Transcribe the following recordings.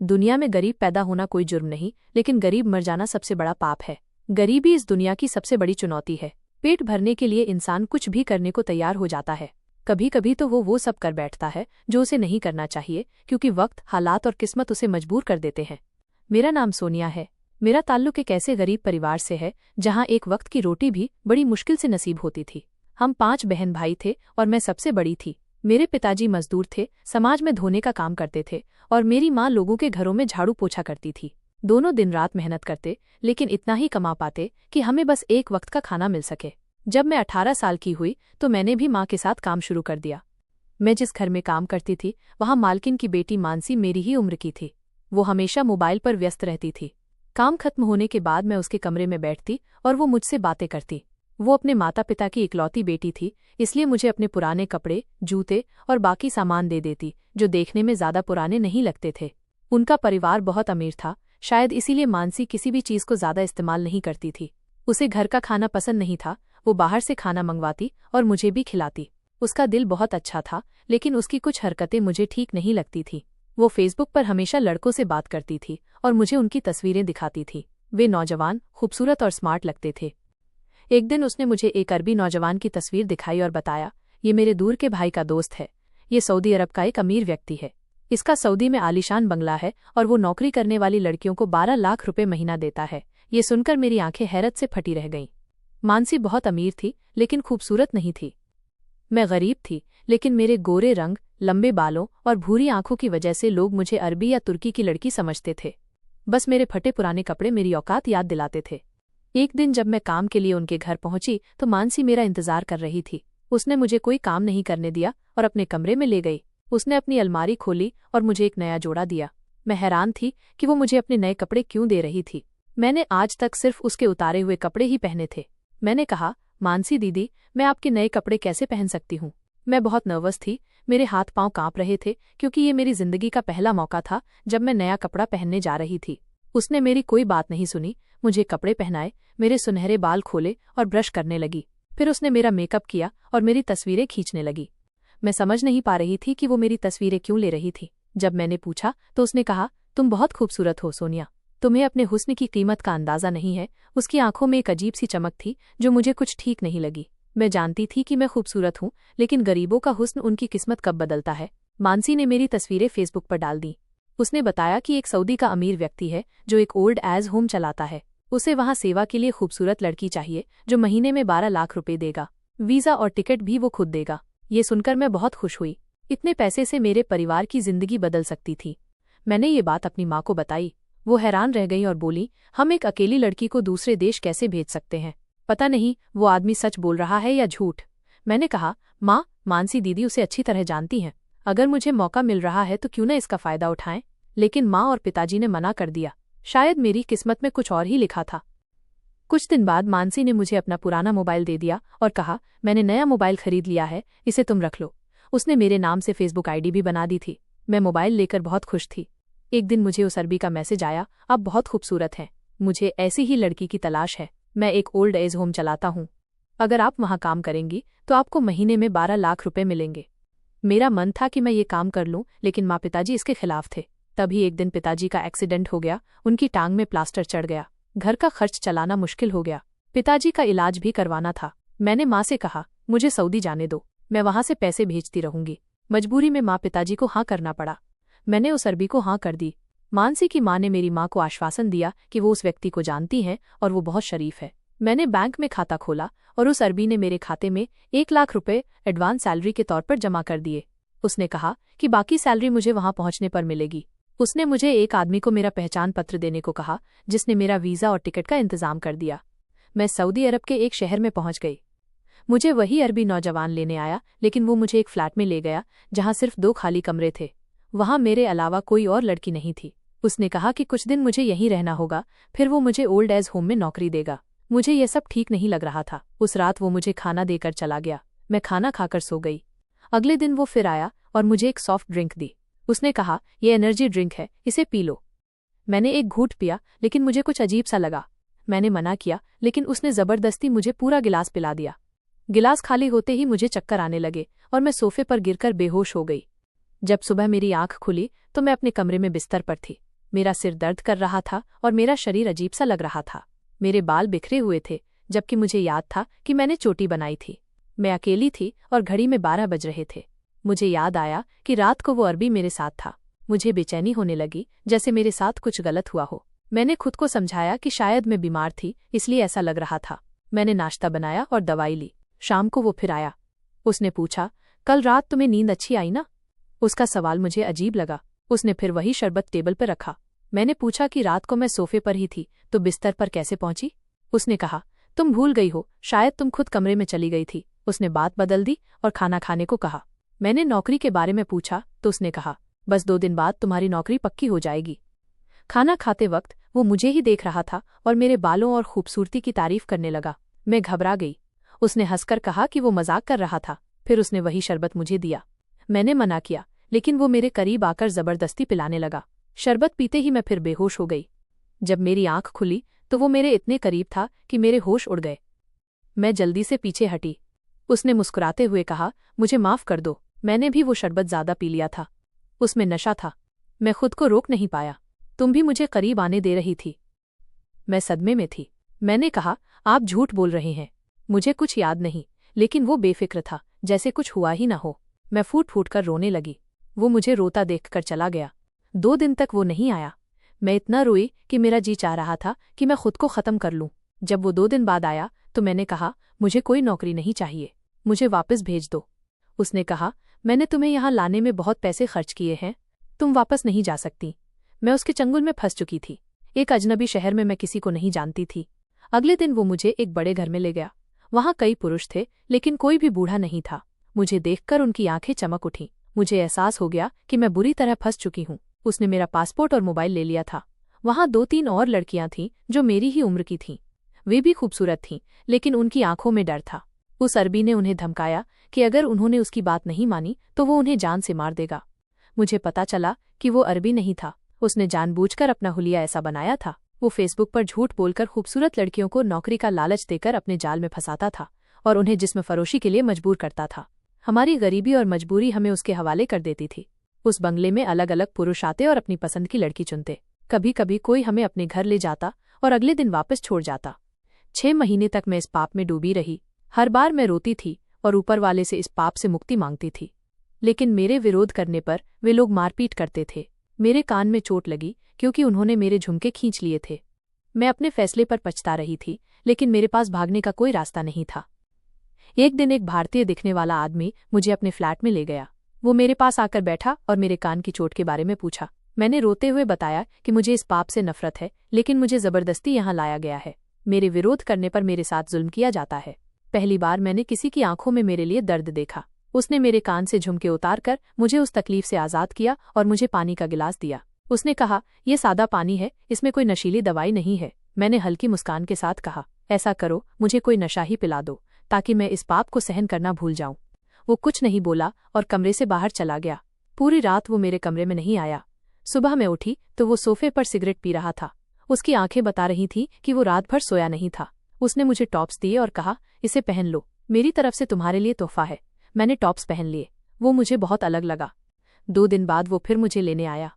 दुनिया में गरीब पैदा होना कोई जुर्म नहीं, लेकिन गरीब मर जाना सबसे बड़ा पाप है। गरीबी इस दुनिया की सबसे बड़ी चुनौती है। पेट भरने के लिए इंसान कुछ भी करने को तैयार हो जाता है। कभी कभी तो वो सब कर बैठता है जो उसे नहीं करना चाहिए, क्योंकि वक्त, हालात और किस्मत उसे मजबूर कर देते हैं। मेरा नाम सोनिया है। मेरा ताल्लुक एक ऐसे गरीब परिवार से है जहाँ एक वक्त की रोटी भी बड़ी मुश्किल से नसीब होती थी। हम 5 बहन भाई थे और मैं सबसे बड़ी थी। मेरे पिताजी मजदूर थे, समाज में धोने का काम करते थे, और मेरी माँ लोगों के घरों में झाड़ू पोछा करती थी। दोनों दिन रात मेहनत करते, लेकिन इतना ही कमा पाते कि हमें बस एक वक्त का खाना मिल सके। जब मैं 18 साल की हुई तो मैंने भी माँ के साथ काम शुरू कर दिया। मैं जिस घर में काम करती थी वहाँ मालकिन की बेटी मानसी मेरी ही उम्र की थी। वो हमेशा मोबाइल पर व्यस्त रहती थी। काम खत्म होने के बाद मैं उसके कमरे में बैठती और वो मुझसे बातें करती। वो अपने माता पिता की इकलौती बेटी थी, इसलिए मुझे अपने पुराने कपड़े, जूते और बाकी सामान दे देती, जो देखने में ज्यादा पुराने नहीं लगते थे। उनका परिवार बहुत अमीर था, शायद इसीलिए मानसी किसी भी चीज को ज्यादा इस्तेमाल नहीं करती थी। उसे घर का खाना पसंद नहीं था, वो बाहर से खाना मंगवाती और मुझे भी खिलाती। उसका दिल बहुत अच्छा था, लेकिन उसकी कुछ हरकतें मुझे ठीक नहीं लगती थी। वो फेसबुक पर हमेशा लड़कों से बात करती थी और मुझे उनकी तस्वीरें दिखाती थी। वे नौजवान, खूबसूरत और स्मार्ट लगते थे। एक दिन उसने मुझे एक अरबी नौजवान की तस्वीर दिखाई और बताया, ये मेरे दूर के भाई का दोस्त है। ये सऊदी अरब का एक अमीर व्यक्ति है। इसका सऊदी में आलीशान बंगला है और वो नौकरी करने वाली लड़कियों को 12 लाख रुपए महीना देता है। ये सुनकर मेरी आंखें हैरत से फटी रह गईं। मानसी बहुत अमीर थी, लेकिन खूबसूरत नहीं थी। मैं गरीब थी, लेकिन मेरे गोरे रंग, लंबे बालों और भूरी आंखों की वजह से लोग मुझे अरबी या तुर्की की लड़की समझते थे। बस मेरे फटे पुराने कपड़े मेरी औकात याद दिलाते थे। एक दिन जब मैं काम के लिए उनके घर पहुंची तो मानसी मेरा इंतजार कर रही थी। उसने मुझे कोई काम नहीं करने दिया और अपने कमरे में ले गई। उसने अपनी अलमारी खोली और मुझे एक नया जोड़ा दिया। मैं हैरान थी कि वो मुझे अपने नए कपड़े क्यों दे रही थी। मैंने आज तक सिर्फ उसके उतारे हुए कपड़े ही पहने थे। मैंने कहा, मानसी दीदी, मैं आपके नए कपड़े कैसे पहन सकती हूँ? मैं बहुत नर्वस थी, मेरे हाथ पांव कांप रहे थे, क्योंकि ये मेरी जिंदगी का पहला मौका था जब मैं नया कपड़ा पहनने जा रही थी। उसने मेरी कोई बात नहीं सुनी, मुझे कपड़े पहनाए, मेरे सुनहरे बाल खोले और ब्रश करने लगी। फिर उसने मेरा मेकअप किया और मेरी तस्वीरें खींचने लगी। मैं समझ नहीं पा रही थी कि वो मेरी तस्वीरें क्यों ले रही थी। जब मैंने पूछा तो उसने कहा, तुम बहुत खूबसूरत हो सोनिया, तुम्हें अपने हुस्न की कीमत का अंदाजा नहीं है। उसकी आंखों में एक अजीब सी चमक थी जो मुझे कुछ ठीक नहीं लगी। मैं जानती थी कि मैं खूबसूरत हूँ, लेकिन गरीबों का हुस्न उनकी किस्मत कब बदलता है। मानसी ने मेरी तस्वीरें फेसबुक पर डाल दी। उसने बताया कि एक सऊदी का अमीर व्यक्ति है जो एक ओल्ड एज होम चलाता है। उसे वहां सेवा के लिए खूबसूरत लड़की चाहिए जो महीने में 12 लाख रुपए देगा। वीजा और टिकट भी वो खुद देगा। ये सुनकर मैं बहुत खुश हुई। इतने पैसे से मेरे परिवार की जिंदगी बदल सकती थी। मैंने ये बात अपनी माँ को बताई। वो हैरान रह गई और बोली, हम एक अकेली लड़की को दूसरे देश कैसे भेज सकते हैं? पता नहीं वो आदमी सच बोल रहा है या झूठ। मैंने कहा, माँ, मानसी दीदी उसे अच्छी तरह जानती हैं। अगर मुझे मौका मिल रहा है तो क्यों न इसका फायदा उठाएं? लेकिन माँ और पिताजी ने मना कर दिया। शायद मेरी किस्मत में कुछ और ही लिखा था। कुछ दिन बाद मानसी ने मुझे अपना पुराना मोबाइल दे दिया और कहा, मैंने नया मोबाइल खरीद लिया है, इसे तुम रख लो। उसने मेरे नाम से फेसबुक आईडी भी बना दी थी। मैं मोबाइल लेकर बहुत खुश थी। एक दिन मुझे उस अरबी का मैसेज आया, आप बहुत खूबसूरत हैं, मुझे ऐसी ही लड़की की तलाश है। मैं एक ओल्ड एज होम चलाता हूँ। अगर आप वहाँ काम करेंगी तो आपको महीने में 12 लाख रुपए मिलेंगे। मेरा मन था कि मैं ये काम कर लूं, लेकिन माँ पिताजी इसके खिलाफ थे। तभी एक दिन पिताजी का एक्सीडेंट हो गया। उनकी टांग में प्लास्टर चढ़ गया। घर का खर्च चलाना मुश्किल हो गया। पिताजी का इलाज भी करवाना था। मैंने माँ से कहा, मुझे सऊदी जाने दो, मैं वहां से पैसे भेजती रहूंगी। मजबूरी में माँ पिताजी को हाँ करना पड़ा। मैंने उस अरबी को हाँ कर दी। मानसी की माँ ने मेरी माँ को आश्वासन दिया कि वो उस व्यक्ति को जानती हैं और वो बहुत शरीफ है। मैंने बैंक में खाता खोला और उस अरबी ने मेरे खाते में 1 लाख रुपए एडवांस सैलरी के तौर पर जमा कर दिए। उसने कहा कि बाकी सैलरी मुझे वहां पहुंचने पर मिलेगी। उसने मुझे एक आदमी को मेरा पहचान पत्र देने को कहा, जिसने मेरा वीजा और टिकट का इंतजाम कर दिया। मैं सऊदी अरब के एक शहर में पहुंच गई। मुझे वही अरबी नौजवान लेने आया, लेकिन वो मुझे एक फ्लैट में ले गया जहां सिर्फ 2 खाली कमरे थे। वहां मेरे अलावा कोई और लड़की नहीं थी। उसने कहा कि कुछ दिन मुझे यहीं रहना होगा, फिर वो मुझे ओल्ड एज होम में नौकरी देगा। मुझे यह सब ठीक नहीं लग रहा था। उस रात वो मुझे खाना देकर चला गया। मैं खाना खाकर सो गई। अगले दिन वो फिर आया और मुझे एक सॉफ्ट ड्रिंक दी। उसने कहा, ये एनर्जी ड्रिंक है, इसे पी लो। मैंने एक घूंट पिया, लेकिन मुझे कुछ अजीब सा लगा। मैंने मना किया, लेकिन उसने जबरदस्ती मुझे पूरा गिलास पिला दिया। गिलास खाली होते ही मुझे चक्कर आने लगे और मैं सोफे पर गिरकर बेहोश हो गई। जब सुबह मेरी आंख खुली तो मैं अपने कमरे में बिस्तर पर थी। मेरा सिर दर्द कर रहा था और मेरा शरीर अजीब सा लग रहा था। मेरे बाल बिखरे हुए थे, जबकि मुझे याद था कि मैंने चोटी बनाई थी। मैं अकेली थी और घड़ी में 12 बज रहे थे। मुझे याद आया कि रात को वो अरबी मेरे साथ था। मुझे बेचैनी होने लगी, जैसे मेरे साथ कुछ गलत हुआ हो। मैंने खुद को समझाया कि शायद मैं बीमार थी, इसलिए ऐसा लग रहा था। मैंने नाश्ता बनाया और दवाई ली। शाम को वो फिर आया। उसने पूछा, कल रात तुम्हें नींद अच्छी आई ना? उसका सवाल मुझे अजीब लगा। उसने फिर वही शरबत टेबल पर रखा। मैंने पूछा कि रात को मैं सोफे पर ही थी, तो बिस्तर पर कैसे पहुंची? उसने कहा, तुम भूल गई हो, शायद तुम खुद कमरे में चली गई थी। उसने बात बदल दी और खाना खाने को कहा। मैंने नौकरी के बारे में पूछा तो उसने कहा, बस 2 दिन बाद तुम्हारी नौकरी पक्की हो जाएगी। खाना खाते वक्त वो मुझे ही देख रहा था और मेरे बालों और खूबसूरती की तारीफ करने लगा। मैं घबरा गई। उसने हंसकर कहा कि वो मजाक कर रहा था। फिर उसने वही शरबत मुझे दिया। मैंने मना किया, लेकिन वो मेरे करीब आकर जबरदस्ती पिलाने लगा। शरबत पीते ही मैं फिर बेहोश हो गई। जब मेरी आंख खुली तो वो मेरे इतने करीब था कि मेरे होश उड़ गए। मैं जल्दी से पीछे हटी। उसने मुस्कुराते हुए कहा, मुझे माफ कर दो, मैंने भी वो शरबत ज्यादा पी लिया था। उसमें नशा था। मैं खुद को रोक नहीं पाया। तुम भी मुझे करीब आने दे रही थी। मैं सदमे में थी। मैंने कहा, आप झूठ बोल रहे हैं, मुझे कुछ याद नहीं। लेकिन वो बेफिक्र था, जैसे कुछ हुआ ही ना हो। मैं फूट फूट कर रोने लगी। वो मुझे रोता देखकर चला गया। 2 दिन तक वो नहीं आया। मैं इतना रोई कि मेरा जी चाह रहा था कि मैं खुद को खत्म कर लूं। जब वो 2 दिन बाद आया तो मैंने कहा, मुझे कोई नौकरी नहीं चाहिए, मुझे वापस भेज दो। उसने कहा, मैंने तुम्हें यहाँ लाने में बहुत पैसे खर्च किए हैं, तुम वापस नहीं जा सकती। मैं उसके चंगुल में फंस चुकी थी। एक अजनबी शहर में मैं किसी को नहीं जानती थी। अगले दिन वो मुझे एक बड़े घर में ले गया। वहाँ कई पुरुष थे, लेकिन कोई भी बूढ़ा नहीं था। मुझे देखकर उनकी आंखें चमक उठीं। मुझे एहसास हो गया कि मैं बुरी तरह फंस चुकी हूँ। उसने मेरा पासपोर्ट और मोबाइल ले लिया था। वहाँ 2-3 और लड़कियां थीं जो मेरी ही उम्र की थीं। वे भी खूबसूरत थीं, लेकिन उनकी आंखों में डर था। उस अरबी ने उन्हें धमकाया कि अगर उन्होंने उसकी बात नहीं मानी तो वो उन्हें जान से मार देगा। मुझे पता चला कि वो अरबी नहीं था। उसने जानबूझकर अपना हुलिया ऐसा बनाया था। वो फेसबुक पर झूठ बोलकर खूबसूरत लड़कियों को नौकरी का लालच देकर अपने जाल में फंसाता था और उन्हें जिस्म फरोशी के लिए मजबूर करता था। हमारी गरीबी और मजबूरी हमें उसके हवाले कर देती थी। उस बंगले में अलग अलग पुरुष आते और अपनी पसंद की लड़की चुनते। कभी कभी कोई हमें अपने घर ले जाता और अगले दिन वापस छोड़ जाता। 6 महीने तक मैं इस पाप में डूबी रही। हर बार मैं रोती थी और ऊपर वाले से इस पाप से मुक्ति मांगती थी। लेकिन मेरे विरोध करने पर वे लोग मारपीट करते थे। मेरे कान में चोट लगी क्योंकि उन्होंने मेरे झुमके खींच लिए थे। मैं अपने फैसले पर पछता रही थी, लेकिन मेरे पास भागने का कोई रास्ता नहीं था। एक दिन एक भारतीय दिखने वाला आदमी मुझे अपने फ्लैट में ले गया। वो मेरे पास आकर बैठा और मेरे कान की चोट के बारे में पूछा। मैंने रोते हुए बताया कि मुझे इस पाप से नफरत है, लेकिन मुझे जबरदस्ती यहाँ लाया गया है। मेरे विरोध करने पर मेरे साथ जुल्म किया जाता है। पहली बार मैंने किसी की आंखों में मेरे लिए दर्द देखा। उसने मेरे कान से झुमके उतार कर मुझे उस तकलीफ से आजाद किया और मुझे पानी का गिलास दिया। उसने कहा, ये सादा पानी है, इसमें कोई नशीली दवाई नहीं है। मैंने हल्की मुस्कान के साथ कहा, ऐसा करो, मुझे कोई नशा ही पिला दो ताकि मैं इस पाप को सहन करना भूल जाऊं। वो कुछ नहीं बोला और कमरे से बाहर चला गया। पूरी रात वो मेरे कमरे में नहीं आया। सुबह मैं उठी तो वो सोफे पर सिगरेट पी रहा था। उसकी आंखें बता रही थीं कि वो रात भर सोया नहीं था। उसने मुझे टॉप्स दिए और कहा, इसे पहन लो, मेरी तरफ से तुम्हारे लिए तोहफा है। मैंने टॉप्स पहन लिए। वो मुझे बहुत अलग लगा। 2 दिन बाद वो फिर मुझे लेने आया।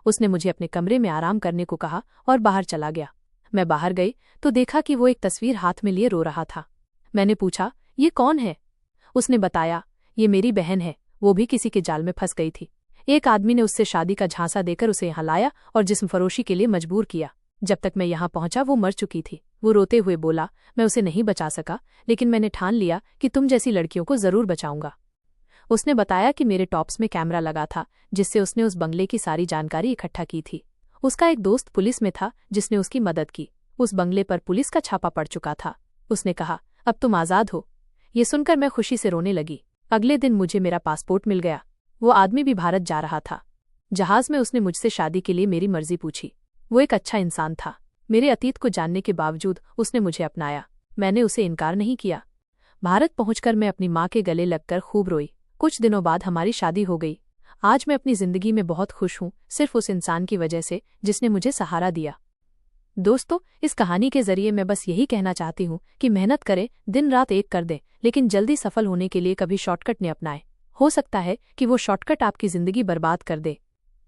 उसने मुझे अपने कमरे में आराम करने को कहा और बाहर चला गया। मैं बाहर गई तो देखा कि वो एक तस्वीर हाथ में लिए रो रहा था। मैंने पूछा, ये कौन है? उसने बताया, ये मेरी बहन है, वो भी किसी के जाल में फंस गई थी। एक आदमी ने उससे शादी का झांसा देकर उसे यहाँ लाया और जिस्म फरोशी के लिए मजबूर किया। जब तक मैं यहाँ पहुंचा वो मर चुकी थी। वो रोते हुए बोला, मैं उसे नहीं बचा सका, लेकिन मैंने ठान लिया कि तुम जैसी लड़कियों को जरूर बचाऊंगा। उसने बताया कि मेरे टॉप्स में कैमरा लगा था, जिससे उसने उस बंगले की सारी जानकारी इकट्ठा की थी। उसका एक दोस्त पुलिस में था जिसने उसकी मदद की। उस बंगले पर पुलिस का छापा पड़ चुका था। उसने कहा, अब तुम आजाद हो। ये सुनकर मैं खुशी से रोने लगी। अगले दिन मुझे मेरा पासपोर्ट मिल गया। वो आदमी भी भारत जा रहा था। जहाज में उसने मुझसे शादी के लिए मेरी मर्जी पूछी। वो एक अच्छा इंसान था। मेरे अतीत को जानने के बावजूद उसने मुझे अपनाया। मैंने उसे इनकार नहीं किया। भारत पहुंचकर मैं अपनी माँ के गले लगकर खूब रोई। कुछ दिनों बाद हमारी शादी हो गई। आज मैं अपनी जिंदगी में बहुत खुश हूँ, सिर्फ उस इंसान की वजह से जिसने मुझे सहारा दिया। दोस्तों, इस कहानी के जरिए मैं बस यही कहना चाहती हूँ कि मेहनत करें, दिन रात एक कर दें, लेकिन जल्दी सफल होने के लिए कभी शॉर्टकट न अपनाएं। हो सकता है कि वो शॉर्टकट आपकी जिंदगी बर्बाद कर दे।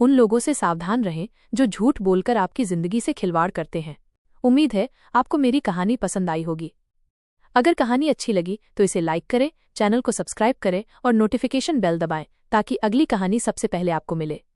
उन लोगों से सावधान रहें जो झूठ बोलकर आपकी जिंदगी से खिलवाड़ करते हैं। उम्मीद है आपको मेरी कहानी पसंद आई होगी। अगर कहानी अच्छी लगी तो इसे लाइक करें, चैनल को सब्सक्राइब करें और नोटिफिकेशन बेल दबाएं ताकि अगली कहानी सबसे पहले आपको मिले।